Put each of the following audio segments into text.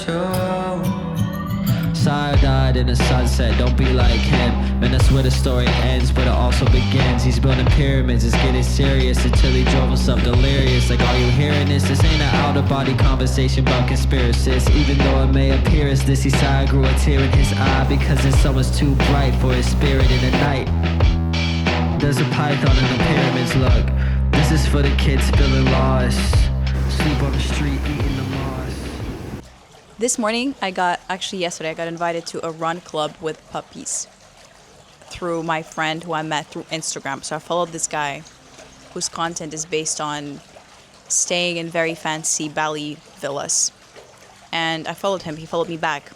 too. Died in the sunset, don't be like him. Man, that's where the story ends, but it also begins. He's building pyramids, it's getting serious until he drove himself delirious. Like, are you hearing this? This ain't an out-of-body conversation about conspiracies. Even though it may appear as this, he sighed, grew a tear in his eye, because the sun was too bright for his spirit in the night. There's a python in the pyramids, look. This is for the kids feeling lost. Sleep on the street, eating the moss. This morning, yesterday, I got invited to a run club with puppies through my friend who I met through Instagram. So I followed this guy whose content is based on staying in very fancy Bali villas. And I followed him. He followed me back.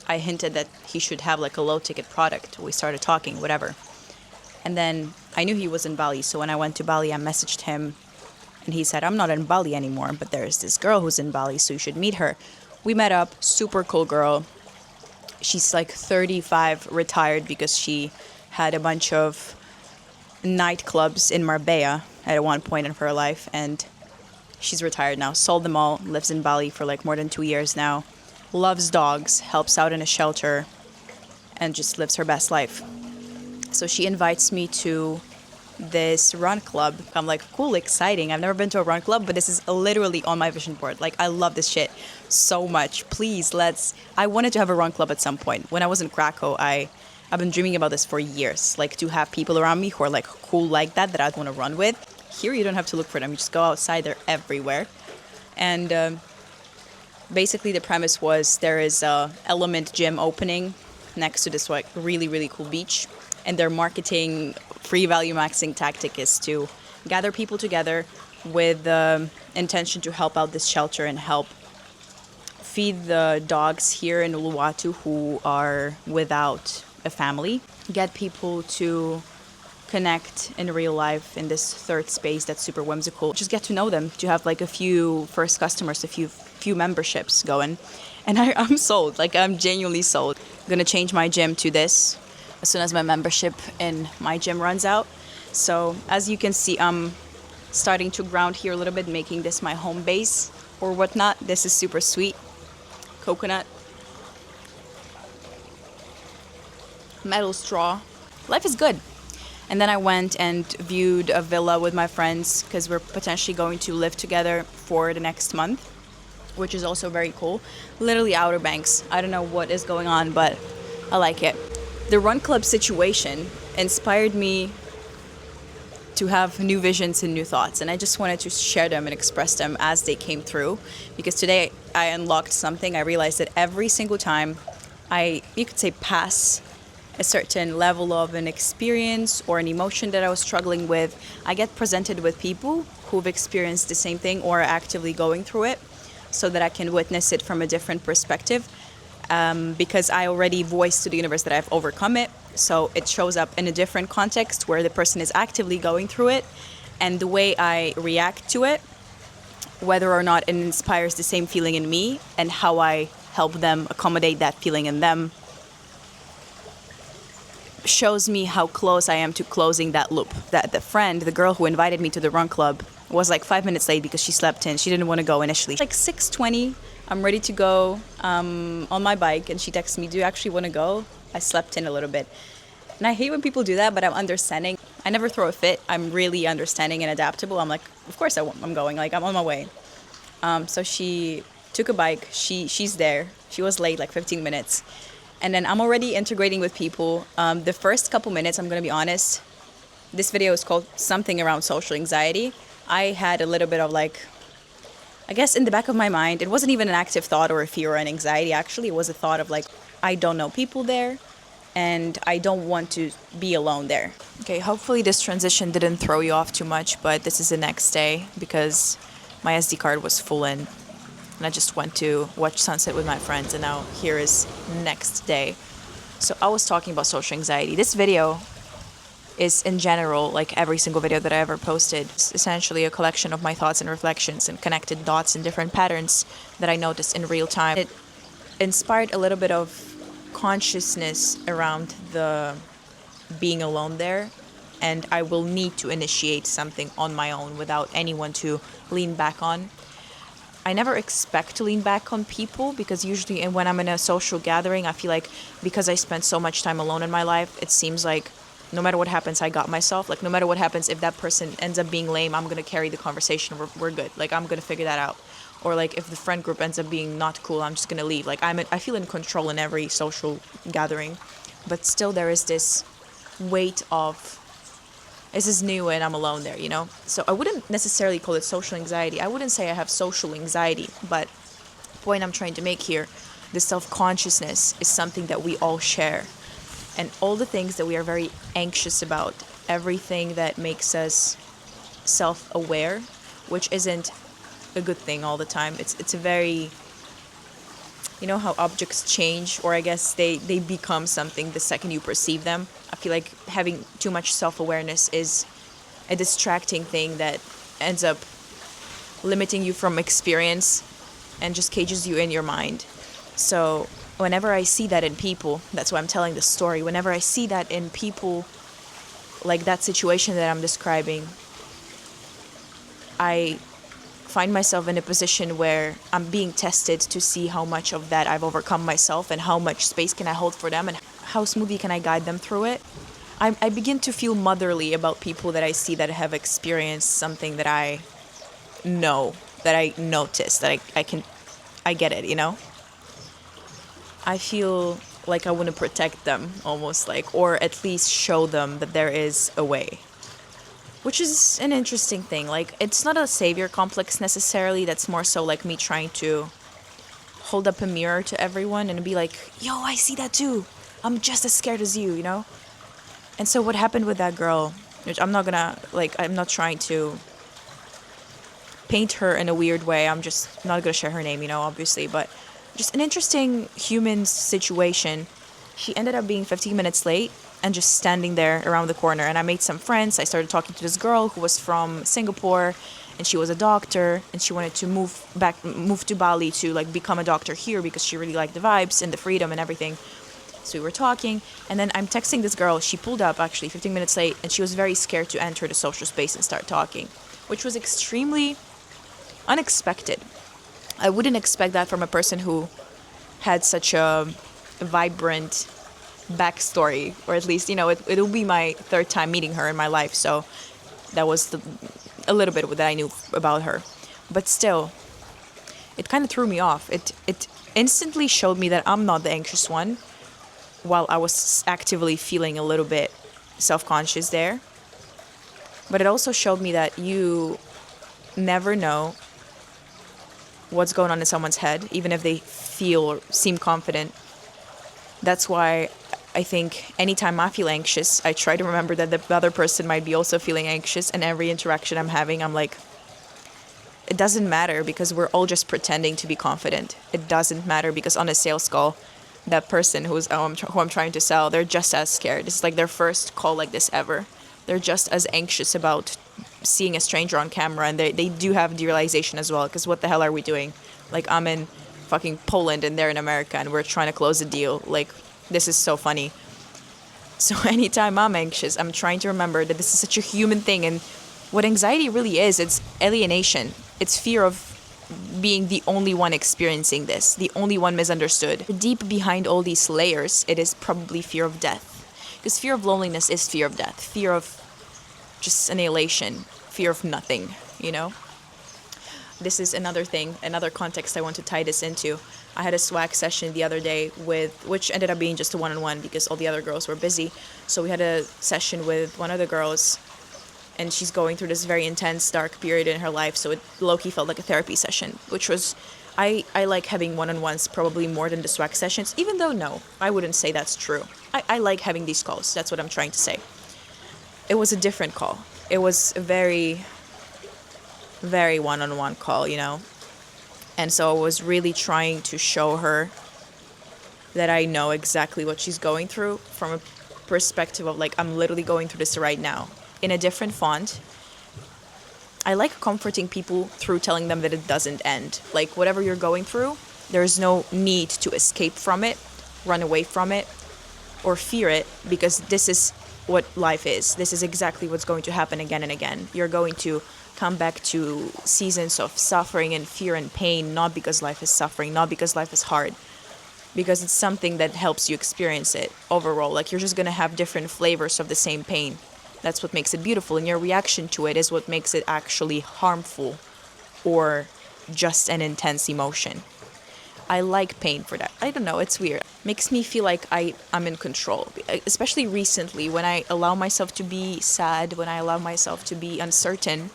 I hinted that he should have like a low ticket product. We started talking, whatever. And then I knew he was in Bali. So when I went to Bali, I messaged him and he said, I'm not in Bali anymore, but there's this girl who's in Bali, so you should meet her. We met up, super cool girl. She's like 35, retired because she had a bunch of nightclubs in Marbella at one point in her life. And she's retired now, sold them all, lives in Bali for like more than 2 years now. Loves dogs, helps out in a shelter, and just lives her best life. So she invites me to this run club. I'm like, cool, exciting. I've never been to a run club, but this is literally on my vision board. Like, I love this shit so much. Please, I wanted to have a run club at some point. When I was in Krakow, I've been dreaming about this for years, like to have people around me who are like cool like that I'd want to run with. Here, you don't have to look for them. You just go outside. They're everywhere. And basically the premise was there is a Element gym opening next to this like really, really cool beach. And their marketing free value maxing tactic is to gather people together with the intention to help out this shelter and help feed the dogs here in Uluwatu who are without a family. Get people to connect in real life in this third space that's super whimsical. Just get to know them, to have like a few first customers, a few memberships going. And I'm sold, like I'm genuinely sold. I'm gonna change my gym to this as soon as my membership in my gym runs out. So as you can see, I'm starting to ground here a little bit, making this my home base or whatnot. This is super sweet. Coconut. Metal straw. Life is good. And then I went and viewed a villa with my friends because we're potentially going to live together for the next month, which is also very cool. Literally Outer Banks. I don't know what is going on, but I like it. The run club situation inspired me to have new visions and new thoughts, and I just wanted to share them and express them as they came through, because today I unlocked something. I realized that every single time you could say pass a certain level of an experience or an emotion that I was struggling with, I get presented with people who've experienced the same thing or are actively going through it, so that I can witness it from a different perspective. Because I already voiced to the universe that I've overcome it. So it shows up in a different context where the person is actively going through it, and the way I react to it, whether or not it inspires the same feeling in me and how I help them accommodate that feeling in them, shows me how close I am to closing that loop. That the girl who invited me to the run club was like 5 minutes late because she slept in. She didn't want to go initially. Like 6:20. I'm ready to go on my bike, and she texts me, do you actually want to go? I slept in a little bit. And I hate when people do that, but I'm understanding. I never throw a fit. I'm really understanding and adaptable. I'm like, of course I'm going. Like, I'm on my way. So she took a bike. She's there. She was late, like 15 minutes. And then I'm already integrating with people. The first couple minutes, I'm going to be honest, this video is called Something Around Social Anxiety. I had a little bit of like, I guess in the back of my mind, it wasn't even an active thought or a fear or an anxiety. Actually, it was a thought of like, I don't know people there and I don't want to be alone there. Okay, hopefully this transition didn't throw you off too much, but this is the next day because my SD card was full in and I just went to watch sunset with my friends, and now here is next day. So I was talking about social anxiety. This video is in general, like every single video that I ever posted, it's essentially a collection of my thoughts and reflections and connected dots and different patterns that I noticed in real time. It inspired a little bit of consciousness around the being alone there, and I will need to initiate something on my own without anyone to lean back on. I never expect to lean back on people, because usually and when I'm in a social gathering, I feel like because I spent so much time alone in my life, it seems like no matter what happens, I got myself. Like no matter what happens, if that person ends up being lame, I'm gonna carry the conversation. We're good. Like I'm gonna figure that out. Or like if the friend group ends up being not cool, I'm just gonna leave. Like I feel in control in every social gathering, but still there is this weight of this is new and I'm alone there, you know? So I wouldn't necessarily call it social anxiety. I wouldn't say I have social anxiety, but the point I'm trying to make here, the self-consciousness is something that we all share. And all the things that we are very anxious about, everything that makes us self-aware, which isn't a good thing all the time. It's a very, you know how objects change, or I guess they become something the second you perceive them. I feel like having too much self-awareness is a distracting thing that ends up limiting you from experience and just cages you in your mind. So whenever I see that in people, that's why I'm telling this story, whenever I see that in people, like that situation that I'm describing, I find myself in a position where I'm being tested to see how much of that I've overcome myself and how much space can I hold for them and how smoothly can I guide them through it. I begin to feel motherly about people that I see that have experienced something that I know, that I notice, that I get it, you know? I feel like I want to protect them almost, like, or at least show them that there is a way. Which is an interesting thing. Like, it's not a savior complex necessarily. That's more so like me trying to hold up a mirror to everyone and be like, yo, I see that too. I'm just as scared as you know? And so what happened with that girl, which I'm not trying to paint her in a weird way. I'm just not going to share her name, you know, obviously. But just an interesting human situation. She ended up being 15 minutes late and just standing there around the corner. And I made some friends. I started talking to this girl who was from Singapore, and she was a doctor, and she wanted to move to Bali to like become a doctor here because she really liked the vibes and the freedom and everything. So we were talking, and then I'm texting this girl. She pulled up actually 15 minutes late, and she was very scared to enter the social space and start talking, which was extremely unexpected. I wouldn't expect that from a person who had such a vibrant backstory, or at least, you know, it'll be my third time meeting her in my life, so that was a little bit that I knew about her. But still, it kind of threw me off. It instantly showed me that I'm not the anxious one, while I was actively feeling a little bit self-conscious there. But it also showed me that you never know what's going on in someone's head, even if they feel or seem confident. That's why I think anytime I feel anxious, I try to remember that the other person might be also feeling anxious, and every interaction I'm having, I'm like, it doesn't matter because we're all just pretending to be confident. It doesn't matter because on a sales call, that person who I'm trying to sell, they're just as scared. It's like their first call like this ever. They're just as anxious about seeing a stranger on camera, and they do have the realization as well, because what the hell are we doing? Like, I'm in fucking Poland and they're in America and we're trying to close a deal. Like, this is so funny. So anytime I'm anxious, I'm trying to remember that this is such a human thing, and what anxiety really is, it's alienation. It's fear of being the only one experiencing this, the only one misunderstood. Deep behind all these layers, it is probably fear of death. Because fear of loneliness is fear of death, fear of just annihilation, fear of nothing, you know? This is another thing, another context I want to tie this into. I had a swag session the other day which ended up being just a one-on-one because all the other girls were busy. So we had a session with one of the girls, and she's going through this very intense, dark period in her life. So it low-key felt like a therapy session, which was, I like having one-on-ones probably more than the swag sessions, even though no, I wouldn't say that's true. I like having these calls. That's what I'm trying to say. It was a different call. It was a very, very one-on-one call, you know? And so I was really trying to show her that I know exactly what she's going through from a perspective of like, I'm literally going through this right now in a different font. I like comforting people through telling them that it doesn't end. Like, whatever you're going through, there's no need to escape from it, run away from it, or fear it, because this is what life is. This is exactly what's going to happen again and again. You're going to come back to seasons of suffering and fear and pain, not because life is suffering, not because life is hard, because it's something that helps you experience it overall. Like, you're just going to have different flavors of the same pain. That's what makes it beautiful, and your reaction to it is what makes it actually harmful or just an intense emotion. I like pain for that. I don't know, it's weird. Makes me feel like I'm in control. Especially recently, when I allow myself to be sad, when I allow myself to be uncertain.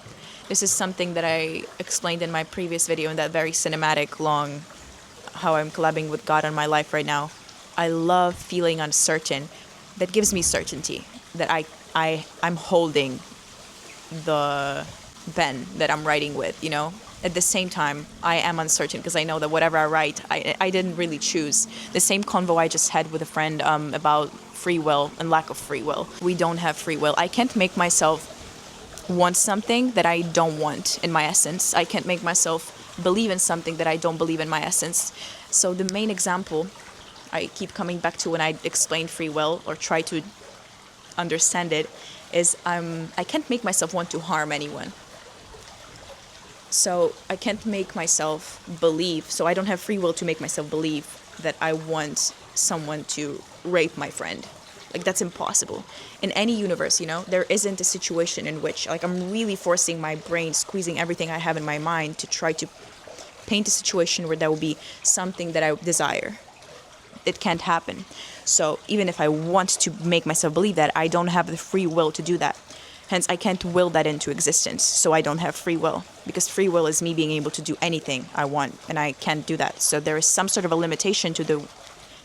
This is something that I explained in my previous video, in that very cinematic, long, how I'm collabing with God on my life right now. I love feeling uncertain. That gives me certainty that I'm holding the pen that I'm writing with, you know? At the same time, I am uncertain because I know that whatever I write, I didn't really choose. The same convo I just had with a friend about free will and lack of free will. We don't have free will. I can't make myself want something that I don't want in my essence. I can't make myself believe in something that I don't believe in my essence. So the main example I keep coming back to when I explain free will or try to understand it is I can't make myself want to harm anyone. So I can't make myself believe, so I don't have free will to make myself believe that I want someone to rape my friend. Like, that's impossible. In any universe, you know, there isn't a situation in which, like, I'm really forcing my brain, squeezing everything I have in my mind to try to paint a situation where there will be something that I desire. It can't happen. So even if I want to make myself believe that, I don't have the free will to do that. Hence, I can't will that into existence, so I don't have free will. Because free will is me being able to do anything I want, and I can't do that. So there is some sort of a limitation to the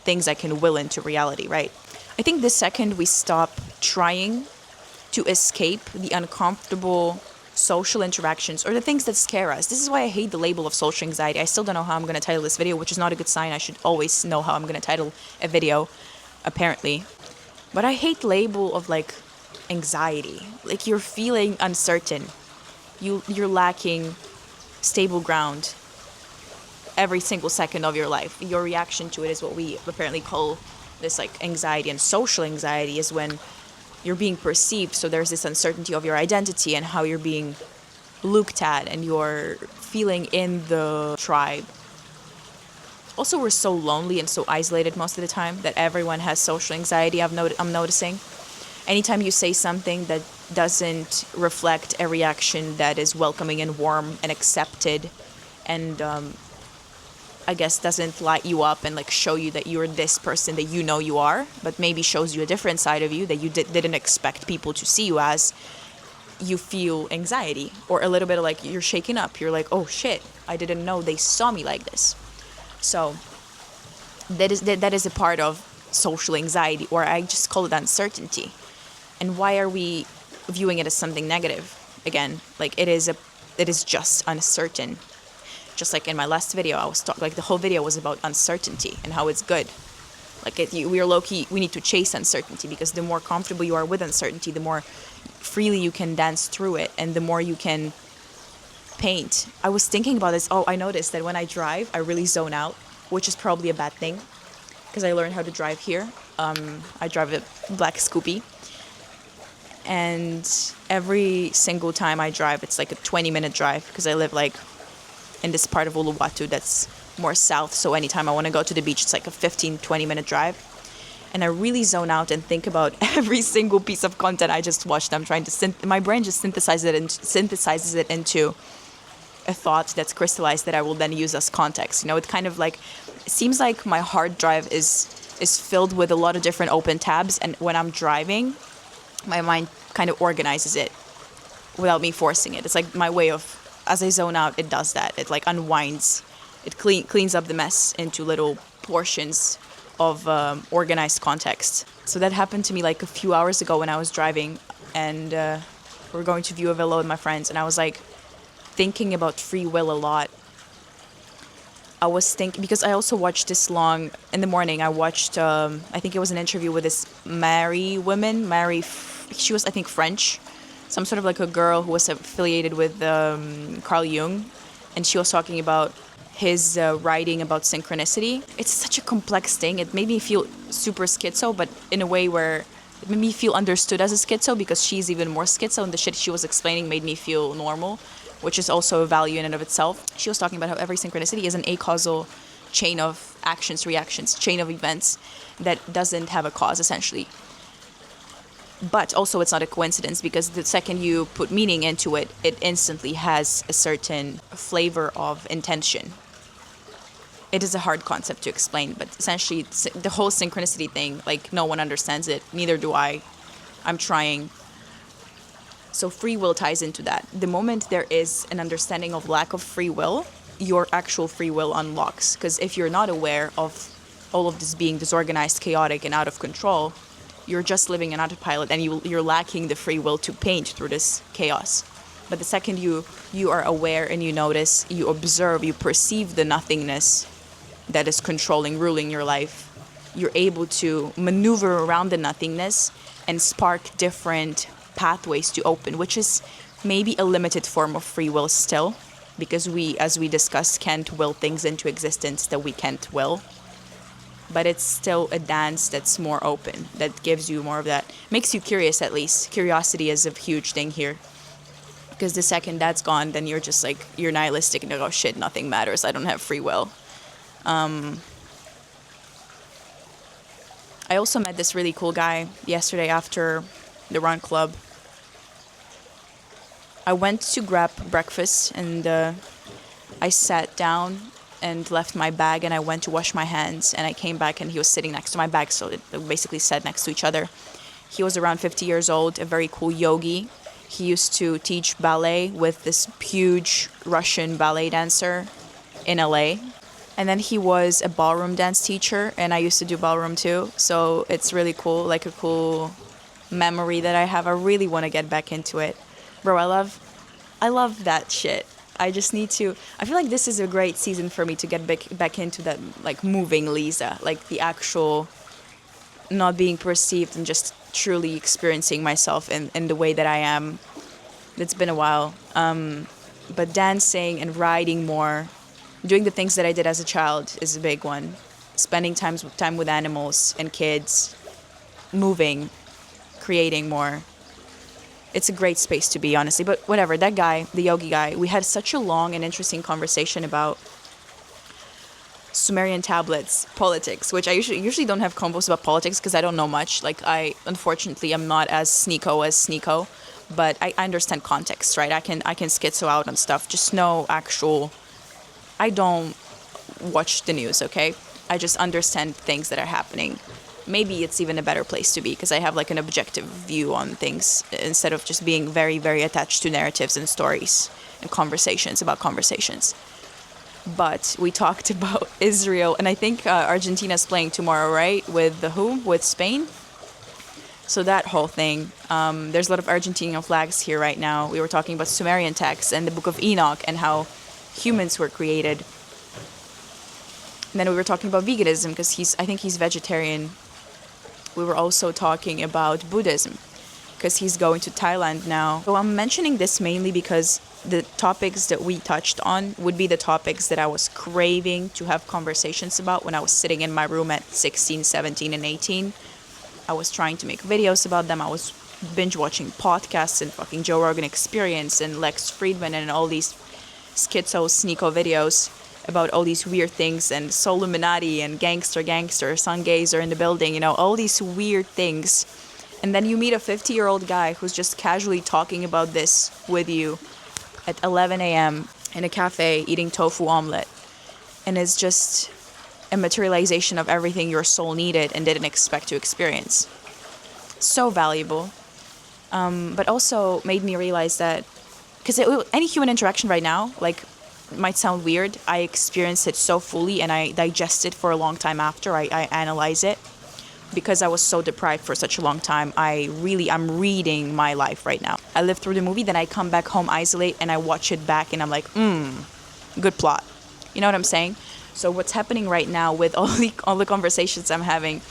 things I can will into reality, right? I think the second we stop trying to escape the uncomfortable social interactions or the things that scare us. This is why I hate the label of social anxiety. I still don't know how I'm going to title this video, which is not a good sign. I should always know how I'm going to title a video, apparently. But I hate the label of, like, anxiety. Like, you're feeling uncertain. You're lacking stable ground every single second of your life. Your reaction to it is what we apparently call this, like, anxiety. And social anxiety is when you're being perceived, so there's this uncertainty of your identity and how you're being looked at and you're feeling in the tribe. Also, we're so lonely and so isolated most of the time that everyone has social anxiety. I'm noticing. Anytime you say something that doesn't reflect a reaction that is welcoming and warm and accepted and I guess doesn't light you up and, like, show you that you're this person that you know you are, but maybe shows you a different side of you that you didn't expect people to see you as, you feel anxiety or a little bit of, like, you're shaken up. You're like, oh shit, I didn't know they saw me like this. So that is a part of social anxiety, or I just call it uncertainty. And why are we viewing it as something negative? Again, like, it is just uncertain. Just like in my last video, I was talking, like, the whole video was about uncertainty and how it's good. Like, we are low-key, we need to chase uncertainty, because the more comfortable you are with uncertainty, the more freely you can dance through it and the more you can paint. I was thinking about this. Oh, I noticed that when I drive, I really zone out, which is probably a bad thing because I learned how to drive here. I drive a black Scoopy. And every single time I drive, it's like a 20-minute drive because I live, like, in this part of Uluwatu that's more south. So anytime I want to go to the beach, it's like a 15-20-minute drive. And I really zone out and think about every single piece of content I just watched. I'm trying to my brain just synthesizes it into a thought that's crystallized that I will then use as context. You know, it kind of, like, it seems like my hard drive is filled with a lot of different open tabs, and when I'm driving, my mind kind of organizes it without me forcing it. It's like my way of, as I zone out, it does that. It, like, unwinds. It cleans up the mess into little portions of organized context. So that happened to me, like, a few hours ago when I was driving, and we were going to view a villa with my friends, and I was, like, thinking about free will a lot. I was thinking, because I also watched this long, in the morning, I watched, I think it was an interview with this she was, I think, French, some sort of, like, a girl who was affiliated with Carl Jung, and she was talking about his writing about synchronicity. It's such a complex thing. It made me feel super schizo, but in a way where It made me feel understood as a schizo because she's even more schizo, and the shit she was explaining made me feel normal, which is also a value in and of itself. She was talking about how every synchronicity is an acausal chain of actions, reactions, chain of events that doesn't have a cause, essentially. But also it's not a coincidence, because the second you put meaning into it, it instantly has a certain flavor of intention. It is a hard concept to explain, but essentially the whole synchronicity thing, like, no one understands it, neither do I. I'm trying. So free will ties into that. The moment there is an understanding of lack of free will, your actual free will unlocks. Because if you're not aware of all of this being disorganized, chaotic, and out of control, you're just living in autopilot, and you're lacking the free will to paint through this chaos. But the second you are aware and you notice, you observe, you perceive the nothingness that is controlling, ruling your life, you're able to maneuver around the nothingness and spark different pathways to open, which is maybe a limited form of free will still, because we, as we discussed, can't will things into existence that we can't will. But it's still a dance that's more open, that gives you more of that, makes you curious at least. Curiosity is a huge thing here. Because the second that's gone, then you're just like, you're nihilistic and you're like, oh shit, nothing matters, I don't have free will. I also met this really cool guy yesterday after the run club. I went to grab breakfast, and I sat down and left my bag, and I went to wash my hands, and I came back and he was sitting next to my bag, so it basically sat next to each other. He was around 50 years old, a very cool yogi. He used to teach ballet with this huge Russian ballet dancer in LA. And then he was a ballroom dance teacher, and I used to do ballroom too, so it's really cool, like a cool memory that I have. I really want to get back into it. Bro, I love that shit. I just need to, I feel like this is a great season for me to get back into that, like, moving Lisa, like the actual not being perceived and just truly experiencing myself in the way that I am. It's been a while. But dancing and riding more, doing the things that I did as a child is a big one. Spending time with animals and kids, moving, creating more. It's a great space to be, honestly. But whatever, that guy, the yogi guy, we had such a long and interesting conversation about Sumerian tablets, politics, which I usually don't have convos about politics because I don't know much. Like, unfortunately, I'm not as Sneeko, but I understand context, right? I can schizo out on stuff. Just no actual, I don't watch the news, okay? I just understand things that are happening. Maybe it's even a better place to be because I have like an objective view on things instead of just being very, very attached to narratives and stories and conversations about conversations. But we talked about Israel, and I think Argentina's playing tomorrow, right? With the who? With Spain? So that whole thing. There's a lot of Argentinian flags here right now. We were talking about Sumerian texts and the Book of Enoch and how humans were created. And then we were talking about veganism because I think he's vegetarian. We were also talking about Buddhism because he's going to Thailand now. So I'm mentioning this mainly because the topics that we touched on would be the topics that I was craving to have conversations about when I was sitting in my room at 16, 17, and 18. I was trying to make videos about them. I was binge watching podcasts and fucking Joe Rogan Experience and Lex Friedman and all these sneeko videos about all these weird things and Soluminati and gangster, sun gazer in the building, you know, all these weird things. And then you meet a 50-year-old guy who's just casually talking about this with you at 11 a.m. in a cafe eating tofu omelet. And it's just a materialization of everything your soul needed and didn't expect to experience. So valuable. But also made me realize that, because any human interaction right now, like, might sound weird, I experience it so fully and I digest it for a long time after. I analyze it because I was so deprived for such a long time. I'm reading my life right now. I live through the movie, then I come back home, isolate, and I watch it back and I'm like, good plot. You know what I'm saying? So what's happening right now with all the conversations I'm having,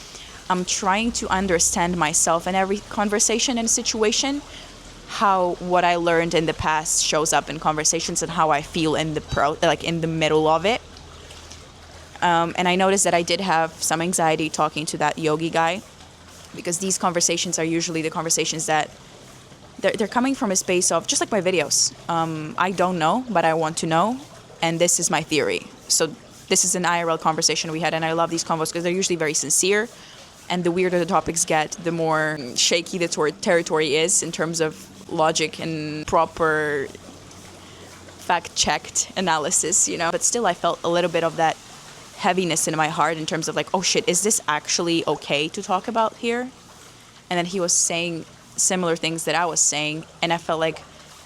I'm trying to understand myself in every conversation and situation, how what I learned in the past shows up in conversations and how I feel in the middle of it. And I noticed that I did have some anxiety talking to that yogi guy. because these conversations are usually the conversations that they're coming from a space of, just like my videos. I don't know, but I want to know, and this is my theory. So this is an IRL conversation we had, and I love these convos because they're usually very sincere, and the weirder the topics get, the more shaky the territory is in terms of logic and proper fact-checked analysis, you know. But still, I felt a little bit of that heaviness in my heart in terms of like, oh shit, is this actually okay to talk about here? And then he was saying similar things that I was saying, and I felt like,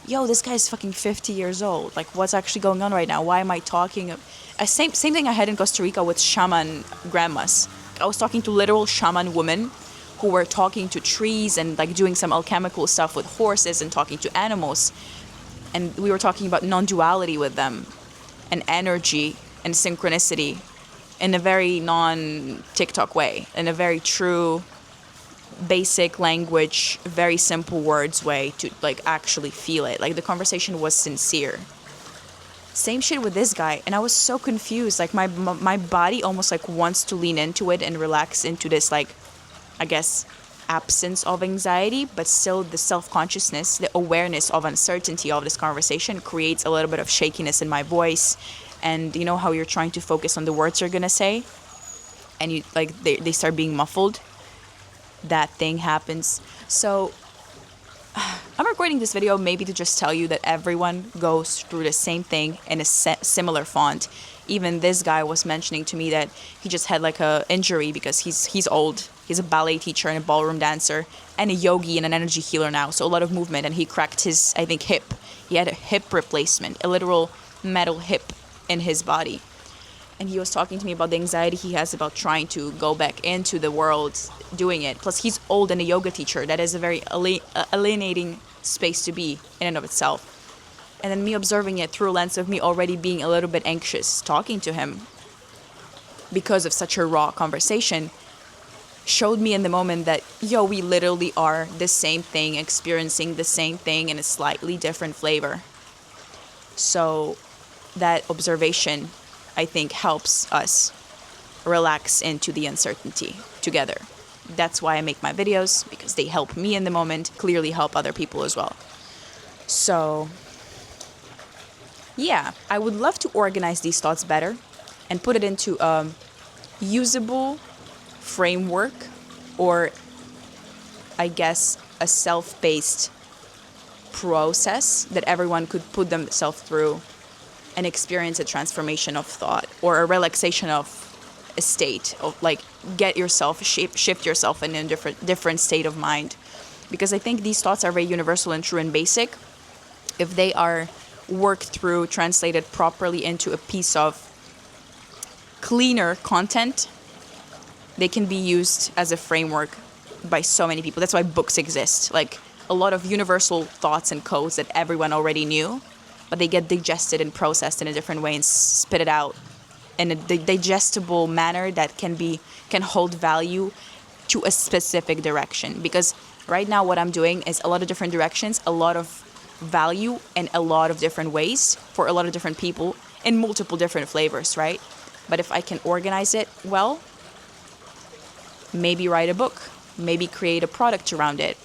yo, this guy's fucking 50 years old. Like, what's actually going on right now? Why am I talking? Same thing I had in Costa Rica with shaman grandmas. I was talking to literal shaman women who were talking to trees and like doing some alchemical stuff with horses and talking to animals. And we were talking about non-duality with them and energy and synchronicity in a very non-TikTok way, in a very true, basic language, very simple words way to like actually feel it. Like the conversation was sincere. Same shit with this guy, and I was so confused. Like my body almost like wants to lean into it and relax into this, like, I guess, absence of anxiety, but still the self-consciousness, the awareness of uncertainty of this conversation creates a little bit of shakiness in my voice. And you know how you're trying to focus on the words you're gonna say, and you like they start being muffled. That thing happens. So I'm recording this video maybe to just tell you that everyone goes through the same thing in a similar font. Even this guy was mentioning to me that he just had like a injury because he's old. He's a ballet teacher and a ballroom dancer and a yogi and an energy healer now. So a lot of movement, and he cracked his, I think, hip. He had a hip replacement, a literal metal hip in his body. And he was talking to me about the anxiety he has about trying to go back into the world doing it. Plus, he's old and a yoga teacher. That is a very alienating space to be in and of itself. And then me observing it through a lens of me already being a little bit anxious talking to him because of such a raw conversation showed me in the moment that, yo, we literally are the same thing, experiencing the same thing in a slightly different flavor. So that observation, I think, helps us relax into the uncertainty together. That's why I make my videos, because they help me in the moment, clearly help other people as well. So, yeah, I would love to organize these thoughts better and put it into a usable framework, or I guess a self-paced process that everyone could put themselves through and experience a transformation of thought or a relaxation of a state of like get yourself, shift yourself in a different state of mind. Because I think these thoughts are very universal and true and basic. If they are worked through, translated properly into a piece of cleaner content, they can be used as a framework by so many people. That's why books exist. Like a lot of universal thoughts and codes that everyone already knew, but they get digested and processed in a different way and spit it out in a digestible manner that can hold value to a specific direction. Because right now what I'm doing is a lot of different directions, a lot of value in a lot of different ways for a lot of different people in multiple different flavors, right? But if I can organize it well, maybe write a book, maybe create a product around it.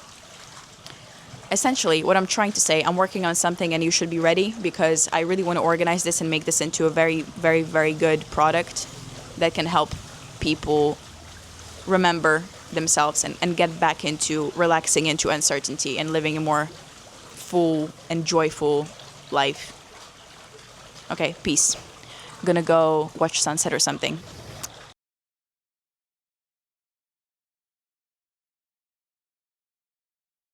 Essentially, what I'm trying to say, I'm working on something and you should be ready, because I really want to organize this and make this into a very, very, very good product that can help people remember themselves and get back into relaxing into uncertainty and living a more full and joyful life. Okay, peace. I'm gonna go watch sunset or something.